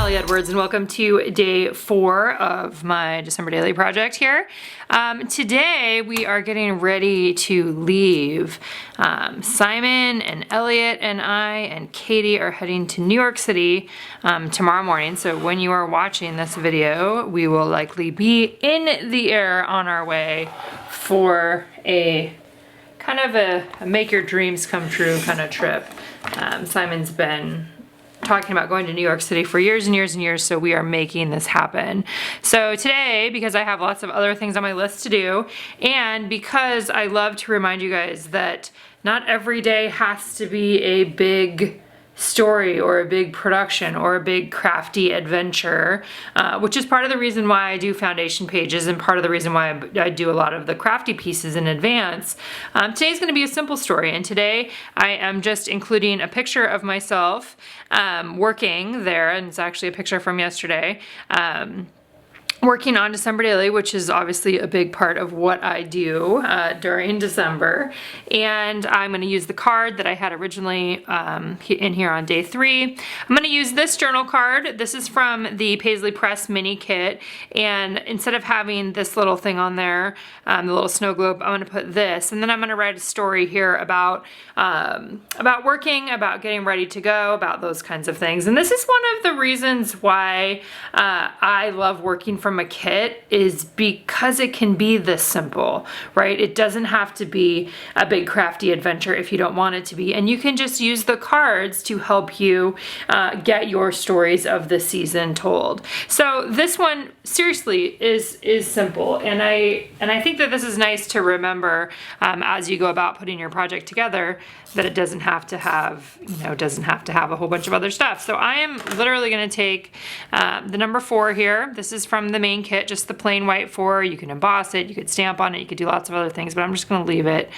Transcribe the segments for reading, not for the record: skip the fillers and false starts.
Allie Edwards and welcome to day 4 of my December daily project here. Today we are getting ready to leave. Simon and Elliot and I and Katie are heading to New York City tomorrow morning. So when you are watching this video, we will likely be in the air on our way for a kind of a make your dreams come true kind of trip. Simon's been talking about going to New York City for years and years and years, so we are making this happen. So today, because I have lots of other things on my list to do, and because I love to remind you guys that not every day has to be a big story or a big production or a big crafty adventure, which is part of the reason why I do foundation pages and part of the reason why I do a lot of the crafty pieces in advance. Today's going to be a simple story, and today I am just including a picture of myself working there, and it's actually a picture from yesterday. Working on December Daily, which is obviously a big part of what I do during December. And I'm going to use the card that I had originally in here on day 3. I'm going to use this journal card. This is from the Paisley Press mini kit. And instead of having this little thing on there, the little snow globe, I'm going to put this. And then I'm going to write a story here about working, about getting ready to go, about those kinds of things. And this is one of the reasons why I love working from a kit, is because it can be this simple, right? It doesn't have to be a big crafty adventure if you don't want it to be, and you can just use the cards to help you get your stories of the season told. So this one seriously is simple, and I think that this is nice to remember as you go about putting your project together, that it doesn't have to have, doesn't have to have a whole bunch of other stuff. So I am literally going to take the number 4 here. This is from the main kit, just the plain white 4. You can emboss it, you could stamp on it, you could do lots of other things, but I'm just going to leave it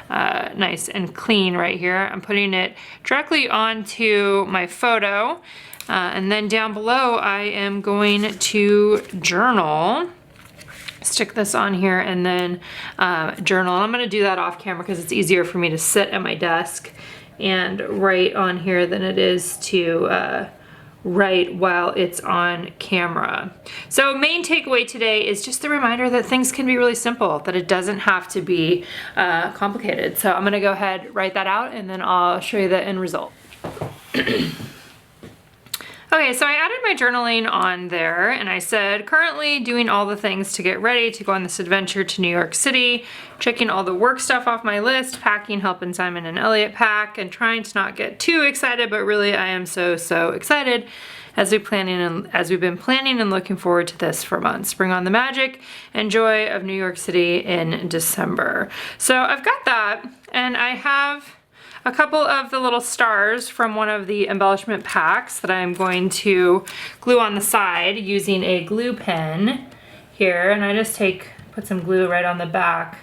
nice and clean right here. I'm putting it directly onto my photo, and then down below I am going to journal. Stick this on here and then journal. And I'm going to do that off camera because it's easier for me to sit at my desk and write on here than it is to write while it's on camera. So main takeaway today is just the reminder that things can be really simple, that it doesn't have to be complicated. So I'm going to go ahead, write that out, and then I'll show you the end result. Okay, so I added my journaling on there, and I said, currently doing all the things to get ready to go on this adventure to New York City, checking all the work stuff off my list, packing, helping Simon and Elliot pack, and trying to not get too excited, but really I am so excited as we've been planning and looking forward to this for months. Bring on the magic and joy of New York City in December. So I've got that, and I have a couple of the little stars from one of the embellishment packs that I'm going to glue on the side using a glue pen here, and I just put some glue right on the back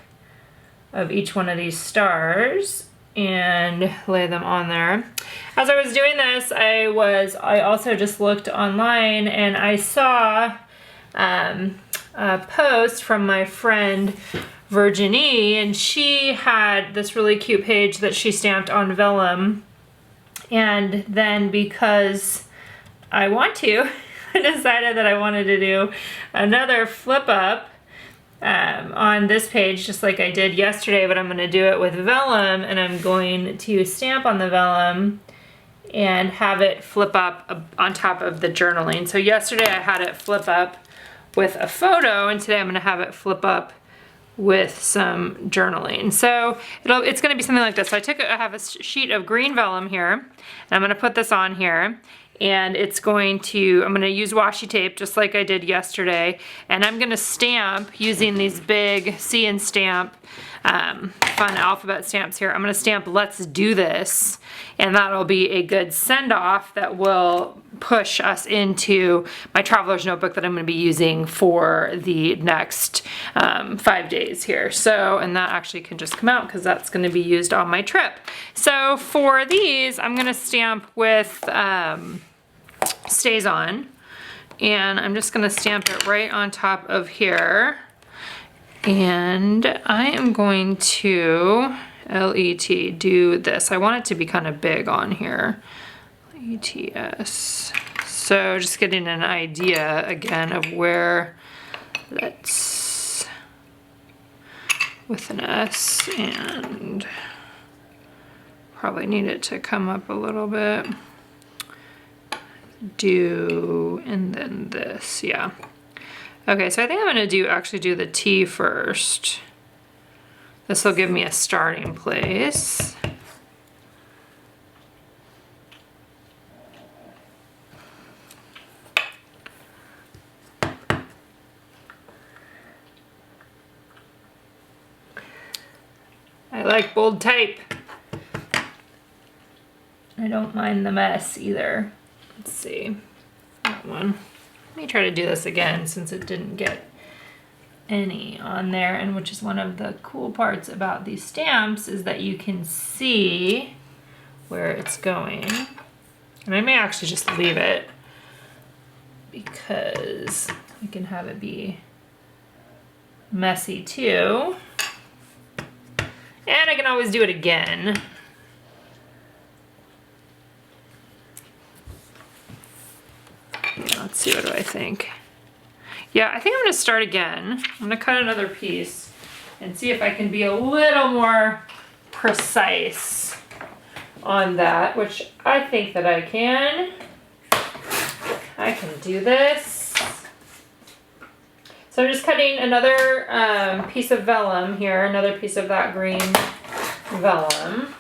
of each one of these stars and lay them on there. As I was doing this, I also just looked online, and I saw a post from my friend Virginie, and she had this really cute page that she stamped on vellum, and then because I want to, I decided that I wanted to do another flip up on this page just like I did yesterday, but I'm going to do it with vellum, and I'm going to stamp on the vellum and have it flip up on top of the journaling. So yesterday I had it flip up with a photo, and today I'm going to have it flip up with some journaling. So it's going to be something like this. So I have a sheet of green vellum here, and I'm going to put this on here, and I'm going to use washi tape just like I did yesterday, and I'm going to stamp using these big See and Stamp fun alphabet stamps here. I'm going to stamp "Let's do this," and that'll be a good send-off that will push us into my traveler's notebook that I'm going to be using for the next 5 days here. So, and that actually can just come out because that's going to be used on my trip. So for these, I'm going to stamp with StazOn, and I'm just going to stamp it right on top of here. And I am going to L-E-T do this. I want it to be kind of big on here. E-T-S So just getting an idea again of where that's with an S, and probably need it to come up a little bit. Do, and then this, yeah. Okay, so I think I'm gonna actually do the T first. This will give me a starting place. I like bold type. I don't mind the mess either. Let's see, that one. Let me try to do this again since it didn't get any on there, and which is one of the cool parts about these stamps is that you can see where it's going. And I may actually just leave it because we can have it be messy too. And I can always do it again. Let's see, what do I think? Yeah, I think I'm gonna start again. I'm gonna cut another piece and see if I can be a little more precise on that, which I think that I can. I can do this. So I'm just cutting another piece of vellum here, another piece of that green vellum.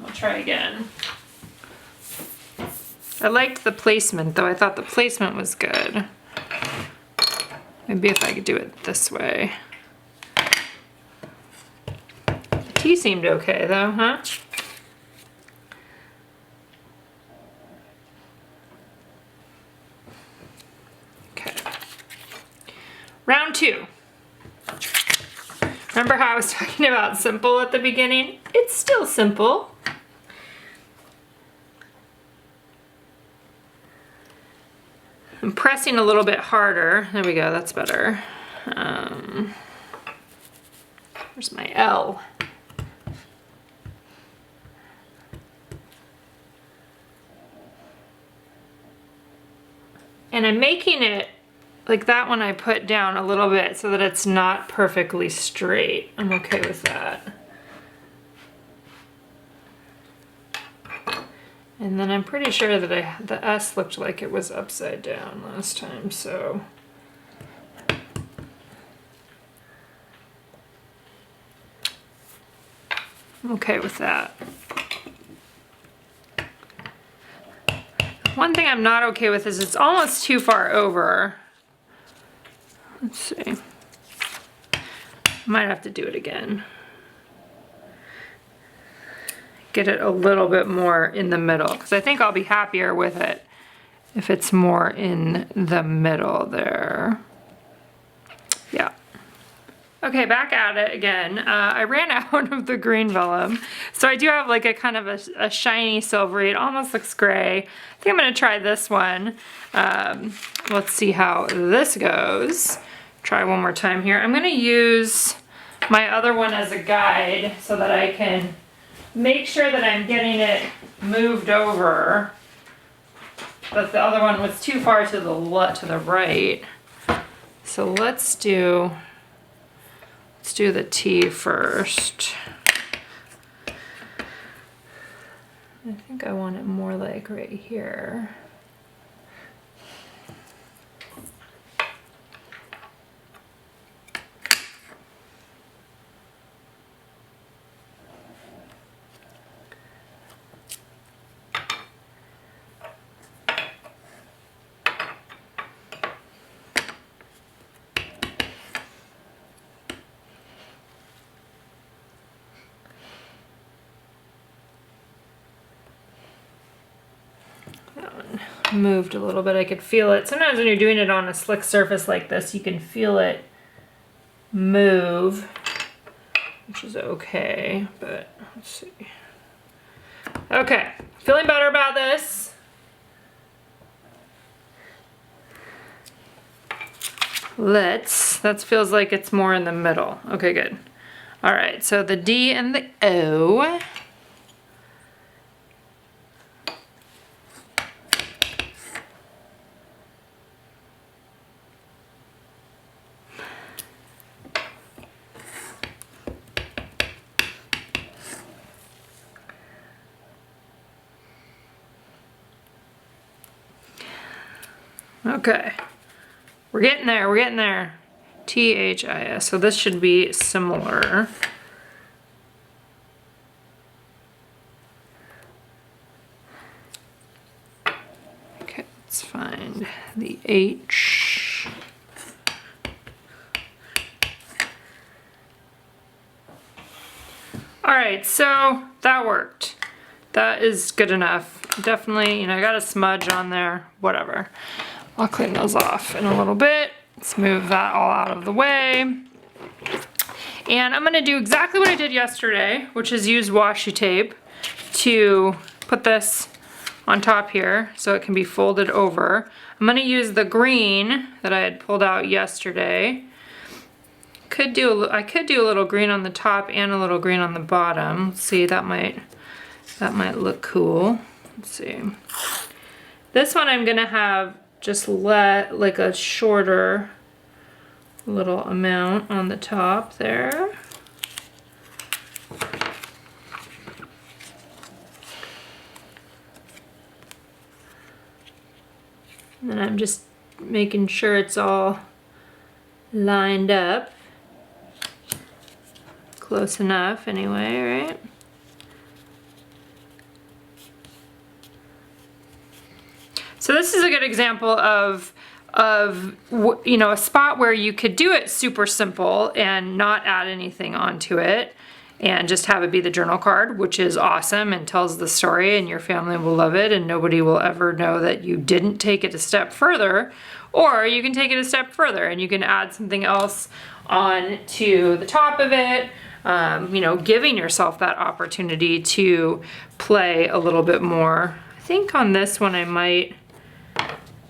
I'll try again. I liked the placement though. I thought the placement was good. Maybe if I could do it this way. The T seemed okay though, huh? Okay. Round 2. Remember how I was talking about simple at the beginning? It's still simple. I'm pressing a little bit harder. There we go, that's better. Where's my L? And I'm making it like that one I put down a little bit so that it's not perfectly straight. I'm okay with that. And then I'm pretty sure that the S looked like it was upside down last time, so. I'm okay with that. One thing I'm not okay with is it's almost too far over. Let's see. Might have to do it again. Get it a little bit more in the middle, because I think I'll be happier with it if it's more in the middle there. Yeah. Okay, back at it again. I ran out of the green vellum, so I do have like a kind of a shiny silvery. It almost looks gray. I think I'm gonna try this one. Let's see how this goes. Try one more time here. I'm gonna use my other one as a guide so that I can make sure that I'm getting it moved over, but the other one was too far to the right. So let's do the T first. I think I want it more like right here. Moved a little bit. I could feel it. Sometimes when you're doing it on a slick surface like this, you can feel it move, which is okay, but let's see. Okay, feeling better about this. That feels like it's more in the middle. Okay, good. All right, so the D and the O. Okay. We're getting there, we're getting there. THIS, so this should be similar. Okay, let's find the H. All right, so that worked. That is good enough. Definitely, you know, I got a smudge on there, whatever. I'll clean those off in a little bit. Let's move that all out of the way. And I'm gonna do exactly what I did yesterday, which is use washi tape to put this on top here so it can be folded over. I'm gonna use the green that I had pulled out yesterday. I could do a little green on the top and a little green on the bottom. Let's see, that might look cool. Let's see. This one I'm gonna have just let like a shorter little amount on the top there. And then I'm just making sure it's all lined up. Close enough anyway, right? So this is a good example of you know, a spot where you could do it super simple and not add anything onto it and just have it be the journal card, which is awesome and tells the story, and your family will love it and nobody will ever know that you didn't take it a step further. Or you can take it a step further and you can add something else on to the top of it, you know, giving yourself that opportunity to play a little bit more. I think on this one I might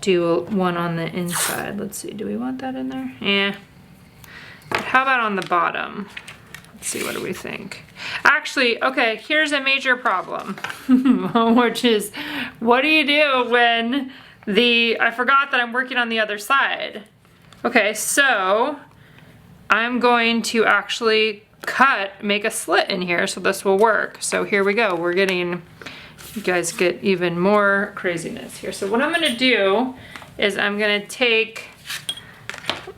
do one on the inside. Let's see, do we want that in there? Yeah. But how about on the bottom? Let's see, what do we think? Actually, okay, here's a major problem, which is, what do you do when I forgot that I'm working on the other side? Okay, so I'm going to actually make a slit in here so this will work. So here we go, we're getting, you guys get even more craziness here. So what I'm gonna do is I'm gonna take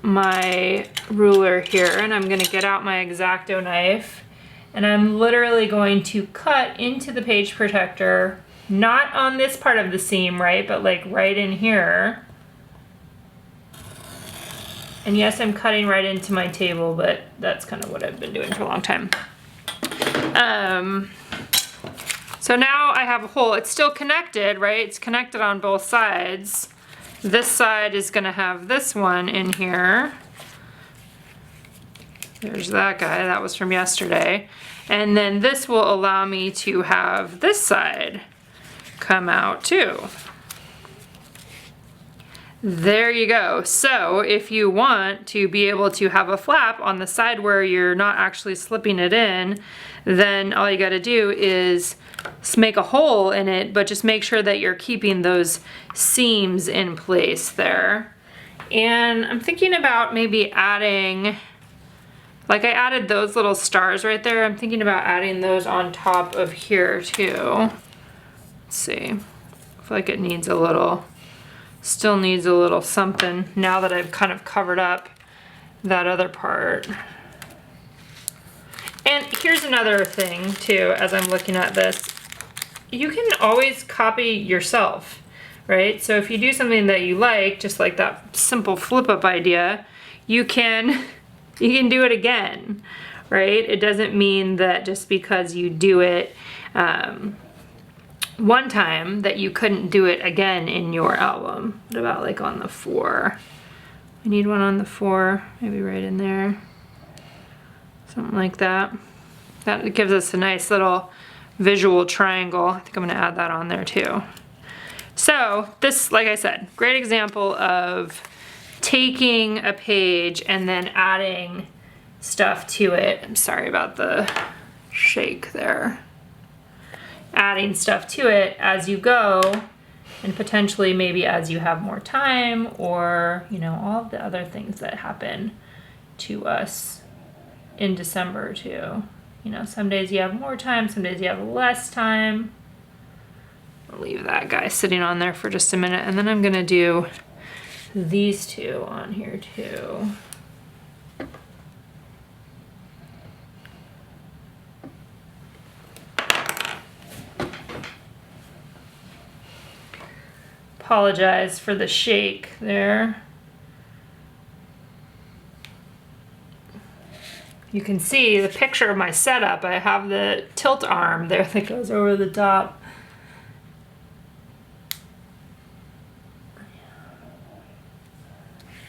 my ruler here and I'm gonna get out my X-Acto knife and I'm literally going to cut into the page protector, not on this part of the seam, right, but like right in here. And yes, I'm cutting right into my table, but that's kind of what I've been doing for a long time. So now I have a hole. It's still connected, right? It's connected on both sides. This side is gonna have this one in here. There's that guy, that was from yesterday. And then this will allow me to have this side come out too. There you go. So if you want to be able to have a flap on the side where you're not actually slipping it in, then all you gotta do is make a hole in it, but just make sure that you're keeping those seams in place there. And I'm thinking about maybe adding, like I added those little stars right there, I'm thinking about adding those on top of here too. Let's see, I feel like it needs a little, still needs a little something now that I've kind of covered up that other part. And here's another thing too, as I'm looking at this, you can always copy yourself, right? So if you do something that you like, just like that simple flip up idea, you can do it again, right? It doesn't mean that just because you do it one time that you couldn't do it again in your album. What about like on the 4? I need one on the 4, maybe right in there. Something like that. That gives us a nice little visual triangle. I think I'm gonna add that on there too. So this, like I said, great example of taking a page and then adding stuff to it. I'm sorry about the shake there. Adding stuff to it as you go, and potentially maybe as you have more time, or you know, all of the other things that happen to us in December too. You know, some days you have more time, some days you have less time. I'll leave that guy sitting on there for just a minute, and then I'm gonna do these two on here too. Apologize for the shake there. You can see the picture of my setup. I have the tilt arm there that goes over the top.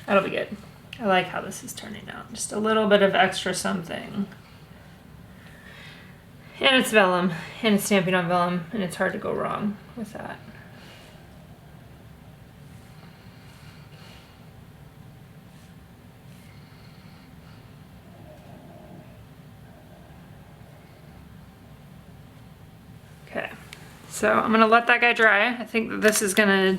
That'll be good. I like how this is turning out. Just a little bit of extra something. And it's vellum, and it's stamping on vellum, and it's hard to go wrong with that. Okay, so I'm gonna let that guy dry. I think that this is gonna,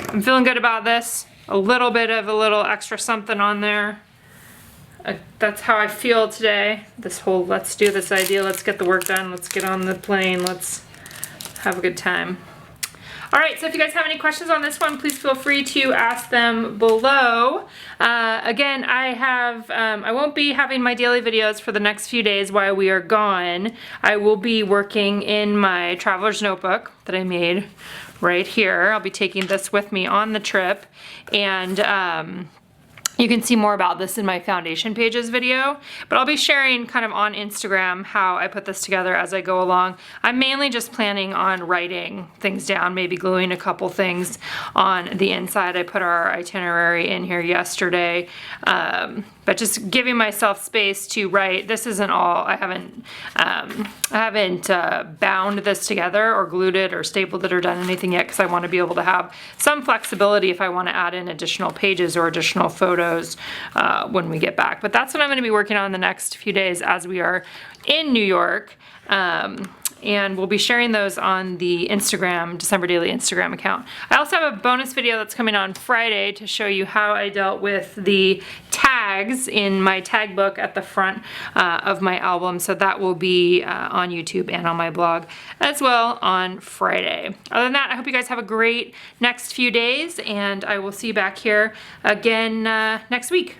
I'm feeling good about this. A little bit of a little extra something on there. That's how I feel today. This whole let's do this idea, let's get the work done, let's get on the plane, let's have a good time. All right, so if you guys have any questions on this one, please feel free to ask them below. Again, I won't be having my daily videos for the next few days while we are gone. I will be working in my traveler's notebook that I made right here. I'll be taking this with me on the trip, and you can see more about this in my foundation pages video, but I'll be sharing kind of on Instagram how I put this together as I go along. I'm mainly just planning on writing things down, maybe gluing a couple things on the inside. I put our itinerary in here yesterday, but just giving myself space to write. This isn't all, I haven't bound this together or glued it or stapled it or done anything yet, because I want to be able to have some flexibility if I want to add in additional pages or additional photos when we get back. But that's what I'm going to be working on the next few days as we are in New York. And we'll be sharing those on the Instagram, December Daily Instagram account. I also have a bonus video that's coming on Friday to show you how I dealt with the tags in my tag book at the front of my album. So that will be on YouTube and on my blog as well on Friday. Other than that, I hope you guys have a great next few days, and I will see you back here again next week.